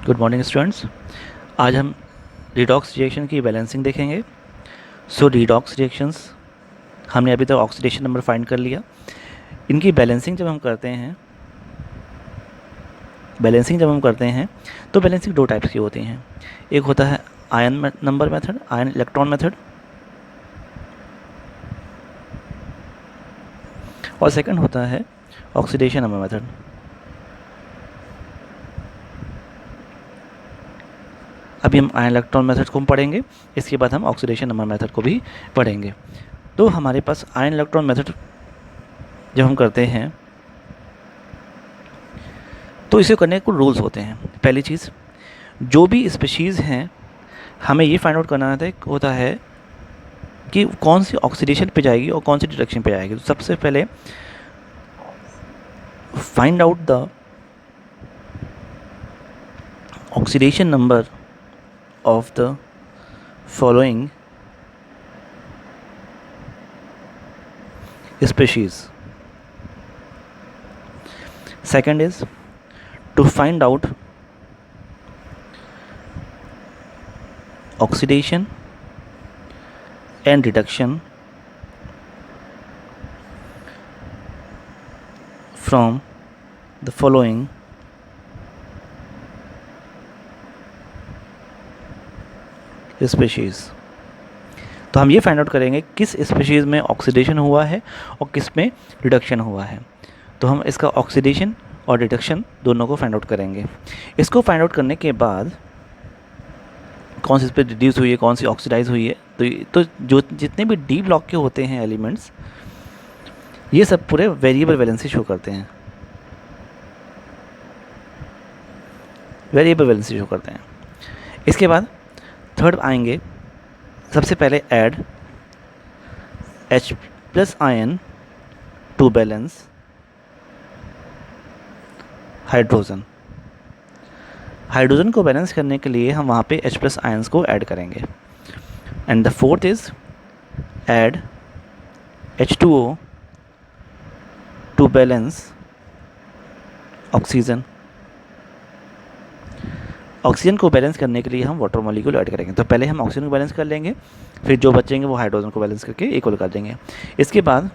Good morning students. आज हम redox reaction की बैलेंसिंग देखेंगे। रिडॉक्स रिएक्शंस हमने अभी तक ऑक्सीडेशन नंबर फाइंड कर लिया। इनकी बैलेंसिंग जब हम करते हैं तो बैलेंसिंग दो टाइप्स की होती हैं। एक होता है ion number method, ion electron method, और सेकंड होता है ऑक्सीडेशन नंबर मेथड। अभी हम आयन इलेक्ट्रॉन मेथड को पढ़ेंगे, इसके बाद हम ऑक्सीडेशन नंबर मेथड को भी पढ़ेंगे। तो हमारे पास आयन इलेक्ट्रॉन मेथड जब हम करते हैं तो इसे करने के कुछ रूल्स होते हैं। पहली चीज़, जो भी स्पीशीज़ हैं हमें ये फाइंड आउट करना होता है कि कौन सी ऑक्सीडेशन पे जाएगी और कौन सी डिडक्शन पे जाएगी। तो सबसे पहले find out the oxidation number of the following species. Second is to find out oxidation and reduction from the following species. तो हम ये फाइंड आउट करेंगे किस स्पीशीज़ में ऑक्सीडेशन हुआ है और किस में रिडक्शन हुआ है। तो हम इसका ऑक्सीडेशन और रिडक्शन दोनों को फाइंड आउट करेंगे। इसको फाइंड आउट करने के बाद कौन सी इस पर रिड्यूस हुई है, कौन सी ऑक्सीडाइज हुई है, तो जो जितने भी डी ब्लॉक के होते हैं एलिमेंट्स, ये सब पूरे वेरिएबल वैलेंसी शो करते हैं। इसके बाद थर्ड आएंगे, सबसे पहले add H plus ion to balance hydrogen को बैलेंस करने के लिए हम वहाँ पे H प्लस आयन्स को ऐड करेंगे। And the fourth is add H2O to balance oxygen को बैलेंस करने के लिए हम वाटर मॉलिक्यूल ऐड करेंगे। तो पहले हम ऑक्सीजन को बैलेंस कर लेंगे, फिर जो बचेंगे वो हाइड्रोजन को बैलेंस करके इक्वल कर देंगे। इसके बाद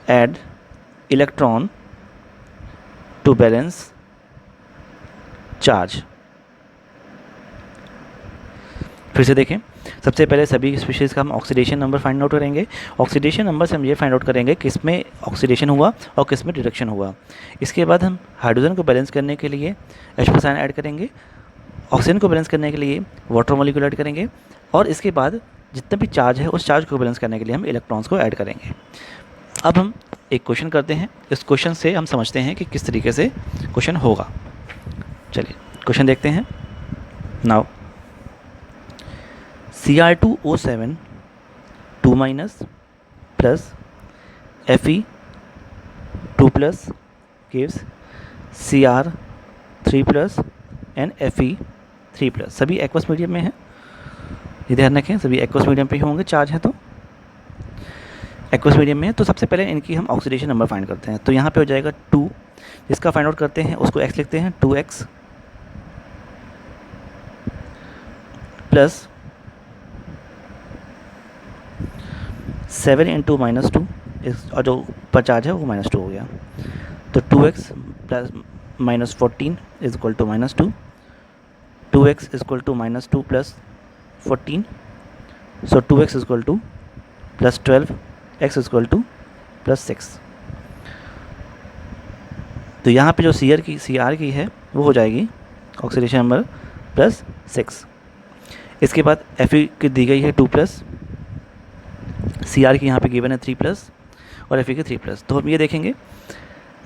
add electron to balance charge. फिर से देखें, सबसे पहले सभी स्पीशीज़ का हम ऑक्सीडेशन नंबर फाइंड आउट करेंगे। ऑक्सीडेशन नंबर से हम ये फाइंड आउट करेंगे किस में ऑक्सीडेशन हुआ और किस में रिडक्शन हुआ। इसके बाद हम हाइड्रोजन को बैलेंस करने के लिए H प्लस आयन ऐड करेंगे, ऑक्सीजन को बैलेंस करने के लिए वाटर मॉलिक्यूल ऐड करेंगे, और इसके बाद जितना भी चार्ज है उस चार्ज को बैलेंस करने के लिए हम इलेक्ट्रॉन्स को ऐड करेंगे। अब हम एक क्वेश्चन करते हैं, इस क्वेश्चन से हम समझते हैं कि किस तरीके से क्वेश्चन होगा। चलिए क्वेश्चन देखते हैं। Now Cr2O7 2 minus plus Fe 2 plus gives Cr3 plus and Fe 3 plus। सभी एक्वस मीडियम में हैं, ये ध्यान रखें, सभी एक्वस मीडियम पे ही होंगे। चार्ज है तो एक्वस मीडियम में है। तो सबसे पहले इनकी हम ऑक्सीडेशन नंबर फाइंड करते हैं। तो यहाँ पे हो जाएगा 2, जिसका फाइंड आउट करते हैं उसको x लिखते हैं, 2x प्लस 7 इंटू -2, और जो ऊपर चार्ज है वो -2 हो गया। तो 2x plus -14 is equal to -2, 2x is equal to -2 plus 14, so 2x is equal to plus 12, x is equal to plus 6। तो यहाँ पे जो Cr की है वो हो जाएगी ऑक्सीडेशन नंबर प्लस 6। इसके बाद Fe की दी गई है 2 प्लस, Cr की यहाँ पे गिवन है 3 प्लस और Fe की 3 प्लस। तो हम ये देखेंगे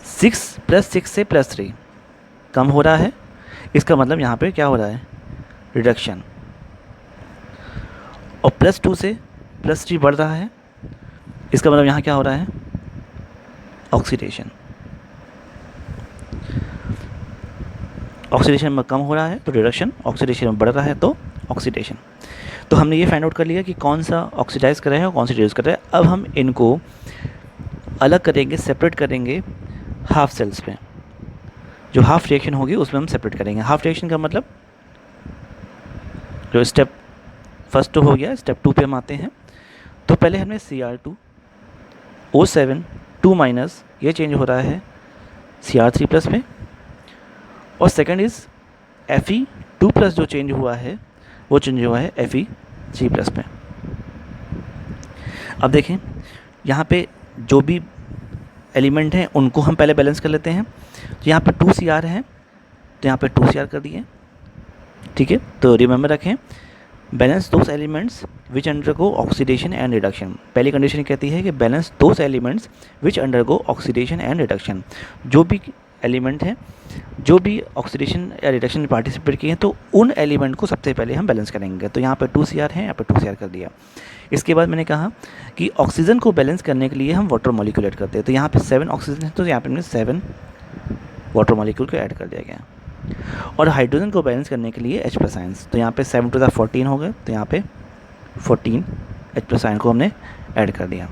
6 प्लस 6 से प्लस 3 कम हो रहा है, इसका मतलब यहाँ पे क्या हो रहा है, रिडक्शन। और +2 से +3 बढ़ रहा है, इसका मतलब यहाँ क्या हो रहा है, ऑक्सीडेशन। ऑक्सीडेशन नंबर कम हो रहा है तो रिडक्शन, ऑक्सीडेशन में बढ़ रहा है तो ऑक्सीडेशन। तो हमने ये फाइंड आउट कर लिया कि कौन सा ऑक्सीडाइज कर रहा है और कौन सा रिड्यूस कर रहा है। अब हम इनको अलग करेंगे, सेपरेट करेंगे हाफ सेल्स पे। जो हाफ रिएक्शन होगी उसमें हम सेपरेट करेंगे। हाफ रिएक्शन का मतलब जो स्टेप फर्स्ट हो गया, स्टेप 2 पे हम आते हैं। तो पहले हमने Cr2O7 2 माइनस ये चेंज हो रहा है Cr3+ में, और सेकंड इज़ Fe2+ जो चेंज हुआ है वो चेंज हुआ है Fe3+ में। अब देखें यहाँ पे जो भी एलिमेंट हैं उनको हम पहले बैलेंस कर लेते हैं। तो यहाँ पे 2Cr है तो यहाँ पे 2Cr कर दिए, ठीक है। तो रिमेंबर रखें, balance those elements which undergo oxidation and reduction. पहली कंडीशन कहती है कि balance those elements which undergo oxidation and reduction. जो भी एलिमेंट हैं जो भी ऑक्सीडेशन या रिडक्शन में पार्टिसिपेट किए हैं तो उन एलिमेंट को सबसे पहले हम बैलेंस करेंगे। तो यहाँ पे 2Cr है, यहाँ पे 2Cr कर दिया। इसके बाद मैंने कहा कि ऑक्सीजन को बैलेंस करने के लिए हम वाटर मॉलिक्यूल ऐड करते हैं। तो यहाँ पे 7 ऑक्सीजन है तो यहाँ पे हमने 7 वाटर मॉलिक्यूल को ऐड कर दिया गया। और हाइड्रोजन को बैलेंस करने के लिए H+ आयंस, तो यहाँ पे 7 × 14 हो गए, तो यहाँ पे 14 H+ आयन को हमने ऐड कर दिया।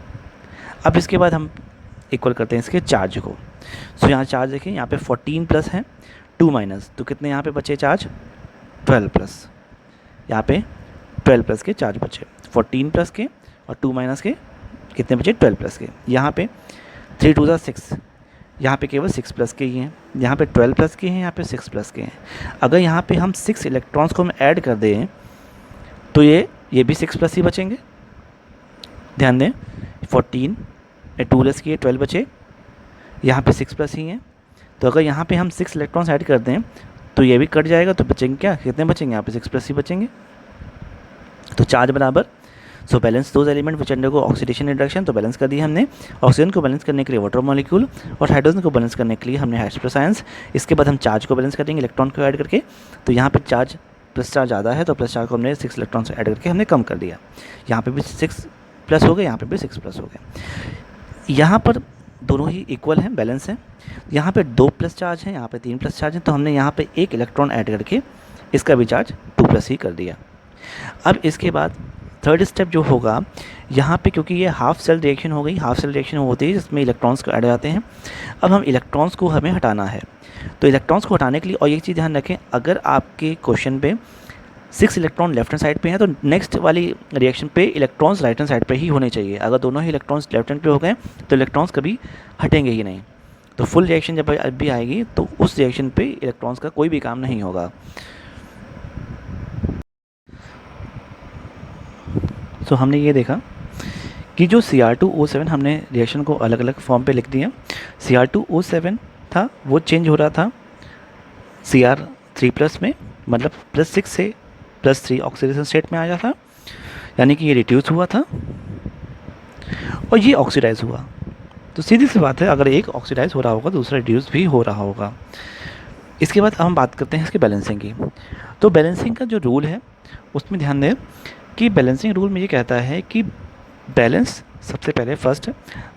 अब इसके बाद हम इक्वल करते हैं इसके चार्ज को। सो यहाँ चार्ज देखें, यहाँ पे 14+ है 2 माइनस, तो कितने यहाँ पे बचे चार्ज 12+। यहाँ पे 12+ के चार्ज बचे, 14+ के और 2 माइनस के कितने बचे 12+ के। यहाँ पे 3 × 6, यहाँ पे केवल 6+ के ही हैं, यहाँ पे 12+ के हैं, यहाँ पे 6+ के हैं। अगर यहाँ पे हम 6 इलेक्ट्रॉन्स को हम ऐड कर दें तो ये भी 6+ ही बचेंगे। ध्यान दें 14 2 के 12 बचे, यहाँ पे 6+ ही हैं। तो अगर यहाँ पे हम 6 इलेक्ट्रॉन्स ऐड कर दें तो ये भी कट जाएगा, तो बचेंगे क्या, कितने बचेंगे, यहाँ पे 6+ ही बचेंगे। तो चार्ज बराबर, so balance those element which undergo oxidation reduction, तो बैलेंस कर दिया हमने। ऑक्सीजन को बैलेंस करने के लिए वाटर मॉलिक्यूल और हाइड्रोजन को बैलेंस करने के लिए हमने H+ आयंस। इसके बाद हम चार्ज को बैलेंस करेंगे इलेक्ट्रॉन को ऐड करके। तो यहाँ पे चार्ज प्लस चार्ज ज़्यादा है तो प्लस चार्ज को हमने 6 इलेक्ट्रॉन से ऐड करके हमने कम कर दिया। यहाँ पे भी 6+ हो गए, यहाँ पे भी 6+ हो गए। यहाँ पर दोनों ही इक्वल हैं, बैलेंस हैं। यहाँ पे 2+ चार्ज है, यहाँ पे 3+ चार्ज है, तो हमने यहाँ पे 1 इलेक्ट्रॉन ऐड करके इसका भी चार्ज 2+ ही कर दिया। अब इसके बाद थर्ड स्टेप जो होगा, यहाँ पे क्योंकि ये हाफ सेल रिएक्शन हो गई, हाफ सेल रिएक्शन होती है जिसमें इलेक्ट्रॉन्स को ऐड हो जाते हैं। अब हम इलेक्ट्रॉन्स को हमें हटाना है, तो इलेक्ट्रॉन्स को हटाने के लिए, और एक चीज़ ध्यान रखें, अगर आपके क्वेश्चन पे 6 इलेक्ट्रॉन लेफ्ट हैंड साइड पे हैं तो नेक्स्ट वाली रिएक्शन पे इलेक्ट्रॉन्स राइट हैंड साइड पे ही होने चाहिए। अगर दोनों ही इलेक्ट्रॉन्स लेफ्ट हैंड पे हो गए तो इलेक्ट्रॉन्स कभी हटेंगे ही नहीं। तो फुल रिएक्शन जब भी आएगी तो उस रिएक्शन पे इलेक्ट्रॉन्स का कोई भी काम नहीं होगा। तो हमने ये देखा कि जो Cr2O7 हमने रिएक्शन को अलग अलग फॉर्म पे लिख दिया। Cr2O7 था वो चेंज हो रहा था Cr3+ में, मतलब +6 से +3 ऑक्सीडेशन स्टेट में आ जाता, यानी कि ये रिड्यूस हुआ था और ये ऑक्सीडाइज हुआ। तो सीधी सी बात है, अगर एक ऑक्सीडाइज हो रहा होगा तो दूसरा रिड्यूस भी हो रहा होगा। इसके बाद हम बात करते हैं इसके बैलेंसिंग की। तो बैलेंसिंग का जो रूल है उसमें ध्यान दें कि बैलेंसिंग रूल में ये कहता है कि बैलेंस, सबसे पहले first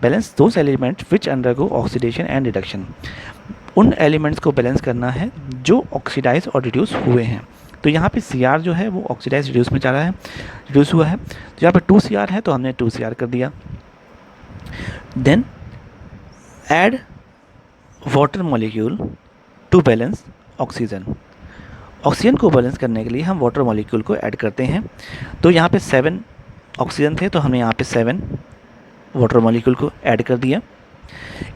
balance those element which undergo oxidation and reduction. उन एलिमेंट्स को बैलेंस करना है जो ऑक्सीडाइज और रिड्यूस हुए हैं। तो यहाँ पे Cr जो है वो ऑक्सीडाइज रिड्यूस में जा रहा है, रिड्यूस हुआ है। तो यहाँ पे 2Cr है तो हमने 2Cr कर दिया। Then add water molecule to balance oxygen. Oxygen को बैलेंस करने के लिए हम वाटर मॉलिक्यूल को ऐड करते हैं। तो यहाँ पे 7 ऑक्सीजन थे तो हमने यहाँ पे 7 वाटर मॉलिक्यूल को ऐड कर दिया।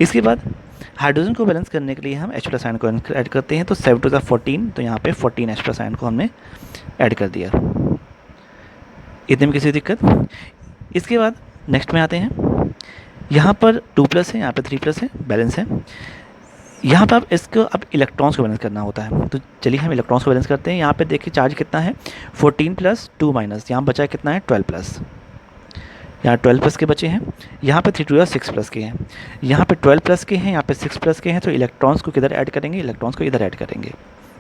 इसके बाद हाइड्रोजन को बैलेंस करने के लिए हम H+ आयन को ऐड करते हैं। तो 7 × 14, तो यहाँ पे 14 H+ आयन को हमने ऐड कर दिया। इतने में किसी दिक्कत। इसके बाद नेक्स्ट में आते हैं, यहाँ पर 2+ है, यहाँ पे 3+ है, बैलेंस है। यहाँ पर अब इलेक्ट्रॉन्स को बैलेंस करना होता है। तो चलिए हम इलेक्ट्रॉन्स को बैलेंस करते हैं। यहाँ पे देखिए चार्ज कितना है, 14+ 2 माइनस, यहाँ बचा कितना है 12+। यहाँ 12+ के बचे हैं, यहाँ पे 3 × 6+ के हैं, यहाँ पे 12+ के हैं, यहाँ पे 6+ के हैं। तो इलेक्ट्रॉन्स को किधर ऐड करेंगे, इलेक्ट्रॉन्स को इधर ऐड करेंगे,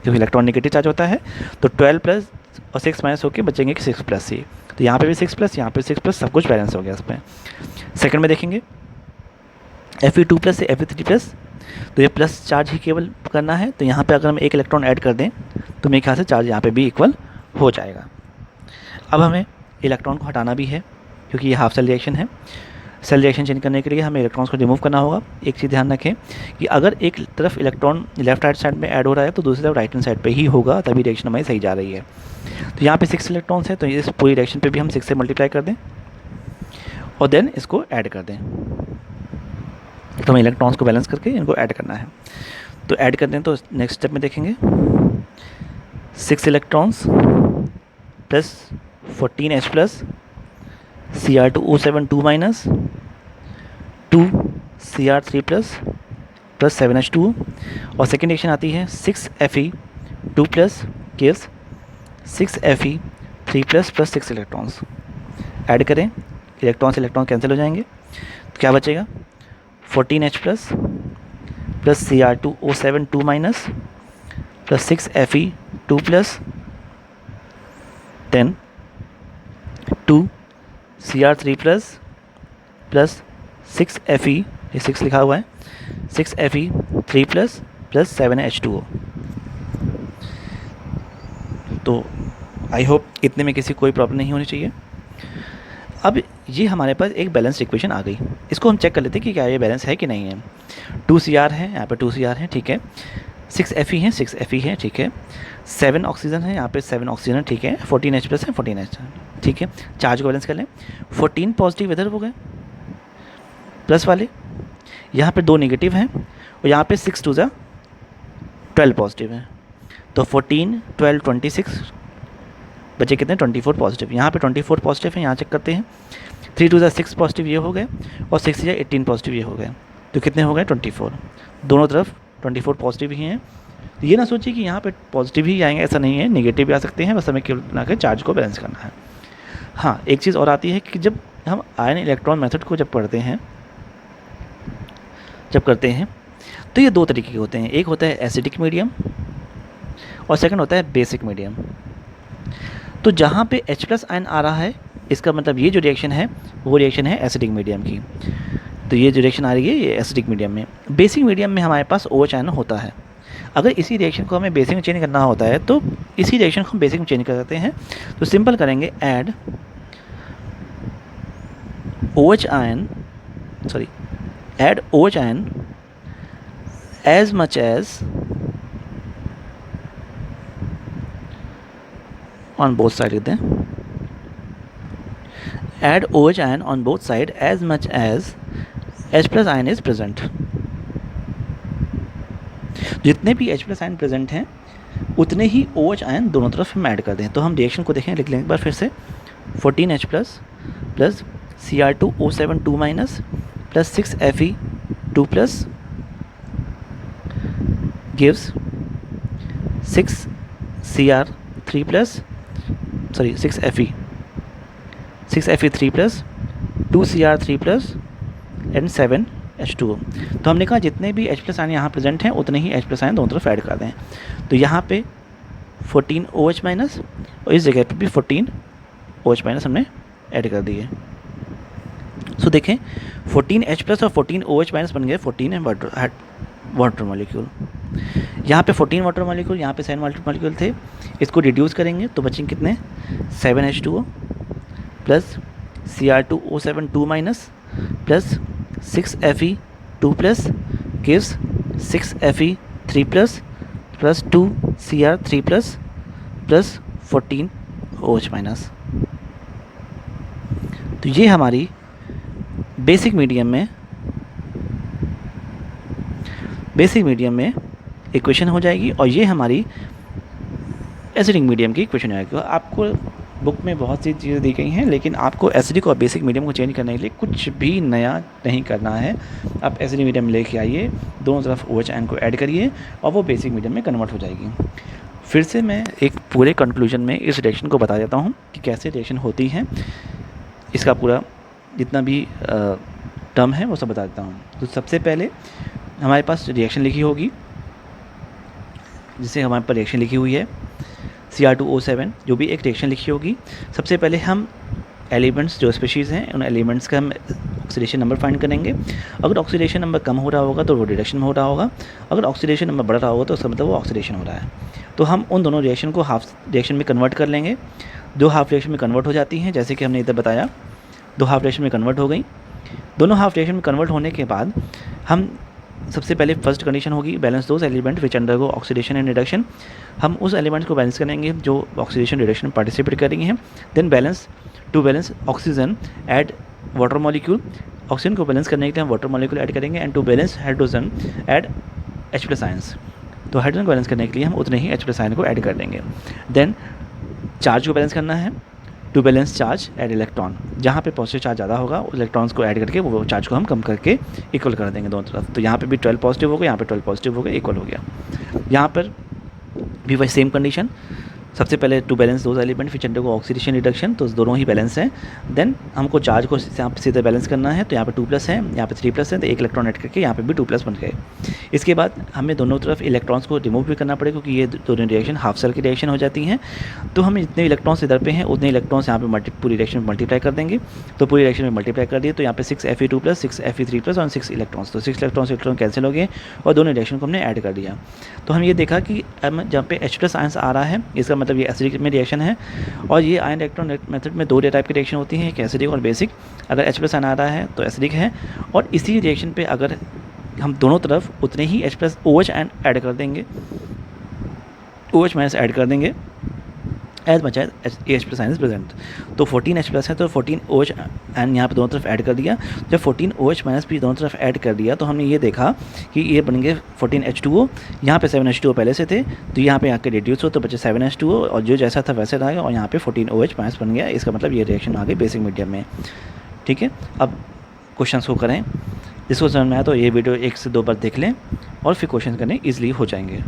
क्योंकि इलेक्ट्रॉन नेगेटिव चार्ज होता है। तो 12+ और 6 माइनस होकर बचेंगे कि 6+ ही। तो यहाँ पे भी 6+, यहाँ पे 6+, सब कुछ बैलेंस हो गया इसमें। सेकंड में देखेंगे Fe2+ से Fe3+, तो ये प्लस चार्ज ही केवल करना है। तो यहाँ पे अगर हम 1 इलेक्ट्रॉन ऐड कर दें तो मेरे ख्याल से चार्ज यहाँ पे भी इक्वल हो जाएगा। अब हमें इलेक्ट्रॉन को हटाना भी है क्योंकि ये हाफ सेल रिएक्शन है। सेल रिएक्शन चेंज करने के लिए हमें इलेक्ट्रॉन्स को रिमूव करना होगा। एक चीज़ ध्यान रखें कि अगर एक तरफ इलेक्ट्रॉन लेफ्ट हैंड साइड में ऐड हो रहा है तो दूसरी तरफ राइट हैंड साइड पे ही होगा, तभी रिएक्शन हमारी सही जा रही है। तो यहाँ पे 6 इलेक्ट्रॉन्स है, तो इस पूरी रिएक्शन पे भी हम 6 से मल्टीप्लाई कर दें और देन इसको ऐड कर दें। तो हमें इलेक्ट्रॉन्स को बैलेंस करके इनको ऐड करना है। तो ऐड कर दें तो नेक्स्ट स्टेप में देखेंगे 6 electrons plus 14H plus Cr2O7 2 minus 2 Cr3 plus 7H2O और सेकेंड रिएक्शन आती है 6Fe2 plus gives 6Fe3 plus 6 electrons. Add करें, इलेक्ट्रॉन कैंसिल हो जाएंगे, तो क्या बचेगा 14H plus Cr2O7 2 minus plus 6Fe2 plus 2 Cr3 plus 6Fe, ये 6 लिखा हुआ है, 6Fe3 प्लस 7H2O। तो आई होप इतने में किसी कोई प्रॉब्लम नहीं होनी चाहिए। अब ये हमारे पास एक बैलेंस इक्वेशन आ गई, इसको हम चेक कर लेते हैं कि क्या ये बैलेंस है कि नहीं है। 2Cr है, यहाँ पे 2Cr है, ठीक है, 6Fe है, 6Fe है, ठीक है, 7 ऑक्सीजन है, यहाँ पे 7 ऑक्सीजन, ठीक है, 14H प्लस है, 14H, ठीक है। चार्ज को बैलेंस कर लें, 14 पॉजिटिव इधर हो गए प्लस वाले, यहाँ पे 2 नेगेटिव हैं और यहाँ पे 6 2 ज़ा 12 पॉजिटिव है, तो 14 12 26 बचे कितने 24 पॉजिटिव। यहाँ पे 24 पॉजिटिव है, यहाँ चेक करते हैं, 3 2 ज़ा 6 पॉजिटिव ये हो गए और 6 ज़ा 18 पॉजिटिव ये हो गए, तो कितने हो गए 24। दोनों तरफ 24 पॉजिटिव ही हैं। तो ये ना सोचिए कि यहाँ पे पॉजिटिव ही आएंगे, ऐसा नहीं है, नेगेटिव भी आ सकते हैं, बस हमें केवल बना के चार्ज को बैलेंस करना है। हाँ, एक चीज़ और आती है कि जब हम आयन इलेक्ट्रॉन मेथड को जब करते हैं तो ये 2 तरीके के होते हैं, एक होता है एसिडिक मीडियम और सेकंड होता है बेसिक मीडियम। तो जहाँ पे H+ आयन आ रहा है, इसका मतलब ये जो रिएक्शन है वो रिएक्शन है एसिडिक मीडियम की, तो ये जो रिएक्शन आ रही है ये एसिडिक मीडियम में। बेसिक मीडियम में हमारे पास OH आयन होता है। अगर इसी रिएक्शन को हमें बेसिक में चेंज करना होता है तो इसी रिएक्शन को हम बेसिक में चेंज कर सकते हैं। तो सिंपल करेंगे, add OH ion as much as on both side लिखते हैं, add OH ion on both side as much as H+ ion is present। जितने भी H+ आयन प्रेजेंट हैं उतने ही OH आयन दोनों तरफ हम ऐड कर दें। तो हम रिएक्शन को देखें, लिख लें एक बार फिर से, 14H plus Cr2O7 2 minus plus 6Fe2 plus gives 6Fe3 plus 2Cr3 plus and 7H2O। तो हमने कहा जितने भी H+ आयन यहाँ प्रेजेंट हैं उतने ही H+ आयन दोनों तरफ ऐड कर दें। तो यहाँ पे 14 OH माइनस और इस जगह पे भी 14 OH माइनस हमने ऐड कर दिए। सो देखें 14H+ और 14 OH माइनस बन गए 14 वाटर मॉलिक्यूल। यहाँ पे 14 वाटर मॉलिक्यूल, यहाँ पे 7 वाटर मॉलिक्यूल थे, इसको रिड्यूस करेंगे तो बचेंगे कितने 7H2O plus Cr2O7 2 minus plus 6Fe2 plus gives 6Fe3 plus 2Cr3 plus 14 OH minus. तो ये हमारी बेसिक मीडियम में इक्वेशन हो जाएगी और ये हमारी एसिडिक मीडियम की इक्वेशन हो जाएगी। आपको बुक में बहुत सी चीज़ें दी गई हैं, लेकिन आपको एसिडिक और बेसिक मीडियम को चेंज करने के लिए कुछ भी नया नहीं करना है। आप एसिडिक मीडियम लेके आइए, दोनों तरफ OH आयन को ऐड करिए और वो बेसिक मीडियम में कन्वर्ट हो जाएगी। फिर से मैं एक पूरे कंक्लूजन में इस रिएक्शन को बता देता हूँ कि कैसे रिएक्शन होती है, इसका पूरा जितना भी टर्म है वो सब बता देता हूँ। तो सबसे पहले हमारे पास रिएक्शन लिखी होगी, जिसे हमारे पास रिएक्शन लिखी हुई है Cr2O7, जो भी एक रिएक्शन लिखी होगी। सबसे पहले हम एलिमेंट्स जो स्पीशीज़ हैं उन एलिमेंट्स का हम ऑक्सीडेशन नंबर फाइंड करेंगे। अगर ऑक्सीडेशन नंबर कम हो रहा होगा तो वो रिडक्शन में हो रहा होगा, अगर ऑक्सीडेशन नंबर बढ़ रहा होगा तो उसका मतलब वो ऑक्सीडेशन हो रहा है। तो हम उन दोनों रिएक्शन को हाफ रिएक्शन में कन्वर्ट कर लेंगे। दो हाफ रिएक्शन में कन्वर्ट हो जाती हैं, जैसे कि हमने इधर बताया, दो हाफ रिएक्शन में कन्वर्ट हो गई। दोनों हाफ रिएक्शन में कन्वर्ट होने के बाद हम सबसे पहले फर्स्ट कंडीशन होगी balance those element which undergo oxidation and reduction. हम उस एलिमेंट्स को बैलेंस करेंगे जो ऑक्सीडेशन रिडक्शन में पार्टिसिपेट करेंगे हैं। Then balance to balance oxygen add water molecule. Oxygen को बैलेंस करने के लिए हम वाटर मॉलिक्यूल ऐड करेंगे। And to balance hydrogen add H+ ions. तो हाइड्रोजन को बैलेंस करने के लिए हम उतने ही H+ आयन को ऐड कर देंगे। देन चार्ज को बैलेंस करना है। To balance charge add electron. जहाँ पे पॉजिटिव चार्ज ज़्यादा होगा इलेक्ट्रॉन्स को ऐड करके वो चार्ज को हम कम करके इक्वल कर देंगे दोनों तरफ। तो यहाँ पे भी 12 पॉजिटिव हो गया, यहाँ पे 12 पॉजिटिव हो गया, इक्वल हो गया। यहाँ पर भी वही सेम कंडीशन। सबसे पहले टू बैलेंस दोज एलिमेंट फिर अंडरगो ऑक्सीडेशन रिडक्शन, तो दोनों ही बैलेंस हैं। देन हमको चार्ज को यहाँ पे सीधे बैलेंस करना है। तो यहाँ पे 2+ है, यहाँ पे 3+ है, तो एक इलेक्ट्रॉन ऐड करके यहाँ पे भी 2+ बन गए। इसके बाद हमें दोनों तरफ इलेक्ट्रॉन्स को रिमूव भी करना पड़ेगा क्योंकि ये दोनों रिएक्शन हाफ सेल की रिएक्शन हो जाती हैं। तो हम जितने इलेक्ट्रॉन्स इधर पे हैं उतने इलेक्ट्रॉन्स यहाँ पे पूरी रिएक्शन में मल्टीप्लाई कर देंगे। तो पूरी रिएक्शन में मल्टीप्लाई कर दिए तो यहाँ पे 6Fe2+, 6Fe3+ और 6 इलेक्ट्रॉन्स, तो 6 इलेक्ट्रॉन कैंसिल हो गए और दोनों रिएक्शन को हमने ऐड कर दिया। तो हम ये देखा कि जहाँ पे H+ आयंस आ रहा है इसका मतलब ये एसिडिक में रिएक्शन है। और ये आयन इलेक्ट्रॉन मेथड में 2 टाइप की रिएक्शन होती हैं, एक एसिडिक और बेसिक। अगर H+ आयन आ रहा है तो एसिडिक है, और इसी रिएक्शन पे अगर हम दोनों तरफ उतने ही OH आयन ऐड कर देंगे, OH- ऐड कर देंगे as much as H+ ion is present. तो 14 H+ है तो 14 OH आयन यहाँ पे दोनों तरफ ऐड कर दिया। जब 14 OH- भी दोनों तरफ ऐड कर दिया तो हमने ये देखा कि ये बन गए 14 H2O। यहाँ पे 7 H2O पहले से थे तो यहाँ पे आके रिड्यूस हो तो बचे 7 H2O, और जो जैसा था वैसे रहेगा, और यहाँ पे 14 OH- बन गया। इसका मतलब ये रिएक्शन आ गई बेसिक मीडियम में। ठीक है, अब क्वेश्चंस को करें। जिसको समझ में आया तो ये वीडियो 1 से 2 बार देख लें और फिर क्वेश्चन करने ईजिली हो जाएंगे।